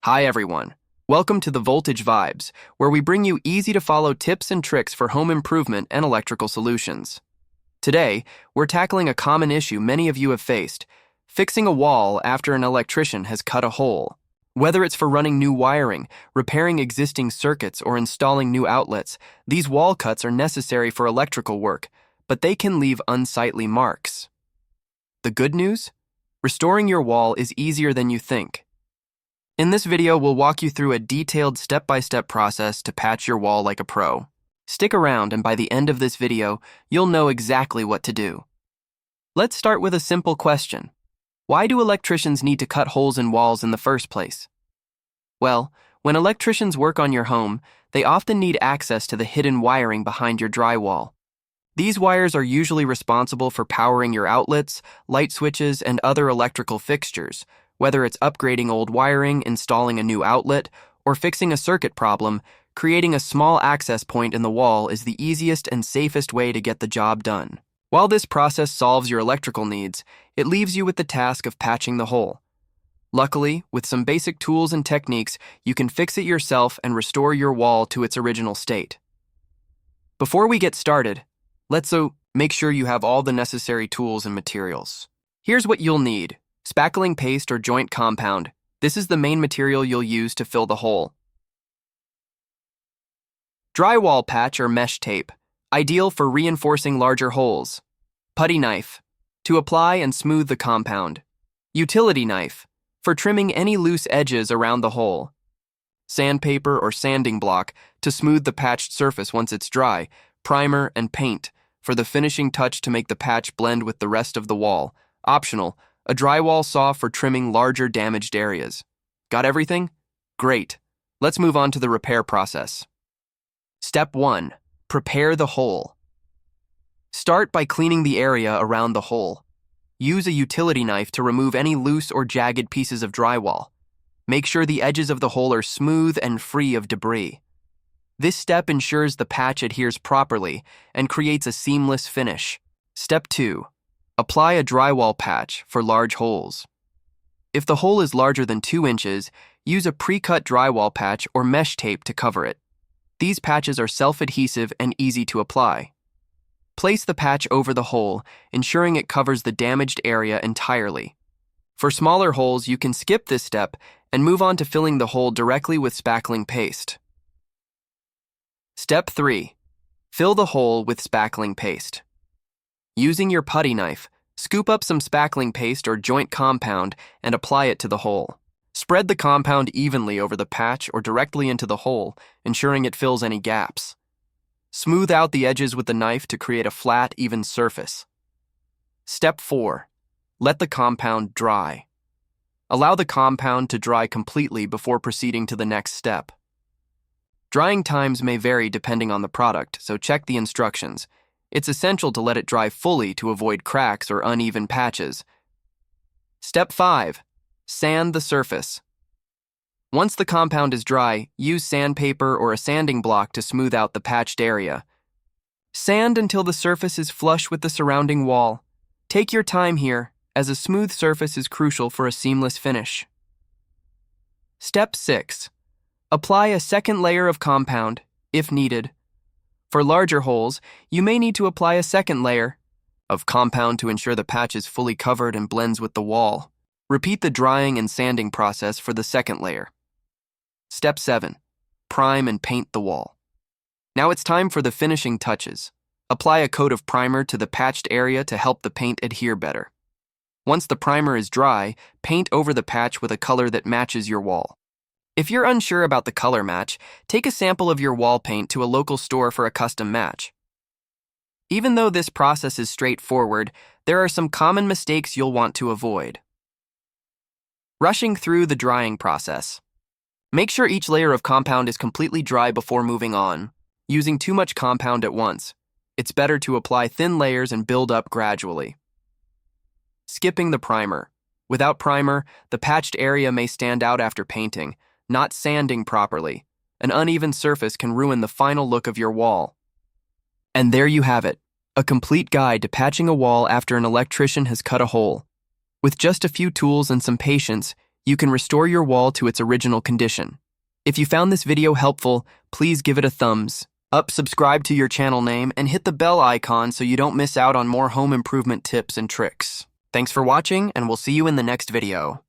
Hi everyone. Welcome to the Voltage Vibes, where we bring you easy-to-follow tips and tricks for home improvement and electrical solutions. Today, we're tackling a common issue many of you have faced, fixing a wall after an electrician has cut a hole. Whether it's for running new wiring, repairing existing circuits, or installing new outlets, these wall cuts are necessary for electrical work, but they can leave unsightly marks. The good news? Restoring your wall is easier than you think. In this video, we'll walk you through a detailed step-by-step process to patch your wall like a pro. Stick around, and by the end of this video, you'll know exactly what to do. Let's start with a simple question. Why do electricians need to cut holes in walls in the first place? Well, when electricians work on your home, they often need access to the hidden wiring behind your drywall. These wires are usually responsible for powering your outlets, light switches, and other electrical fixtures. Whether it's upgrading old wiring, installing a new outlet, or fixing a circuit problem, creating a small access point in the wall is the easiest and safest way to get the job done. While this process solves your electrical needs, it leaves you with the task of patching the hole. Luckily, with some basic tools and techniques, you can fix it yourself and restore your wall to its original state. Before we get started, let's make sure you have all the necessary tools and materials. Here's what you'll need. Spackling paste or joint compound. This is the main material you'll use to fill the hole. Drywall patch or mesh tape, ideal for reinforcing larger holes. Putty knife, to apply and smooth the compound. Utility knife, for trimming any loose edges around the hole. Sandpaper or sanding block, to smooth the patched surface once it's dry. Primer and paint, for the finishing touch to make the patch blend with the rest of the wall. Optional, a drywall saw for trimming larger damaged areas. Got everything? Great. Let's move on to the repair process. Step 1. Prepare the hole. Start by cleaning the area around the hole. Use a utility knife to remove any loose or jagged pieces of drywall. Make sure the edges of the hole are smooth and free of debris. This step ensures the patch adheres properly and creates a seamless finish. Step 2. Apply a drywall patch for large holes. If the hole is larger than 2 inches, use a pre-cut drywall patch or mesh tape to cover it. These patches are self-adhesive and easy to apply. Place the patch over the hole, ensuring it covers the damaged area entirely. For smaller holes, you can skip this step and move on to filling the hole directly with spackling paste. Step 3. Fill the hole with spackling paste. Using your putty knife, scoop up some spackling paste or joint compound and apply it to the hole. Spread the compound evenly over the patch or directly into the hole, ensuring it fills any gaps. Smooth out the edges with the knife to create a flat, even surface. Step 4. Let the compound dry. Allow the compound to dry completely before proceeding to the next step. Drying times may vary depending on the product, so check the instructions. It's essential to let it dry fully to avoid cracks or uneven patches. Step 5. Sand the surface. Once the compound is dry, use sandpaper or a sanding block to smooth out the patched area. Sand until the surface is flush with the surrounding wall. Take your time here, as a smooth surface is crucial for a seamless finish. Step 6. Apply a second layer of compound, if needed. For larger holes, you may need to apply a second layer of compound to ensure the patch is fully covered and blends with the wall. Repeat the drying and sanding process for the second layer. Step 7. Prime and paint the wall. Now it's time for the finishing touches. Apply a coat of primer to the patched area to help the paint adhere better. Once the primer is dry, paint over the patch with a color that matches your wall. If you're unsure about the color match, take a sample of your wall paint to a local store for a custom match. Even though this process is straightforward, there are some common mistakes you'll want to avoid. Rushing through the drying process. Make sure each layer of compound is completely dry before moving on. Using too much compound at once, it's better to apply thin layers and build up gradually. Skipping the primer. Without primer, the patched area may stand out after painting. Not sanding properly. An uneven surface can ruin the final look of your wall. And there you have it, a complete guide to patching a wall after an electrician has cut a hole. With just a few tools and some patience, you can restore your wall to its original condition. If you found this video helpful, please give it a thumbs up, subscribe to your channel name, and hit the bell icon so you don't miss out on more home improvement tips and tricks. Thanks for watching, and we'll see you in the next video.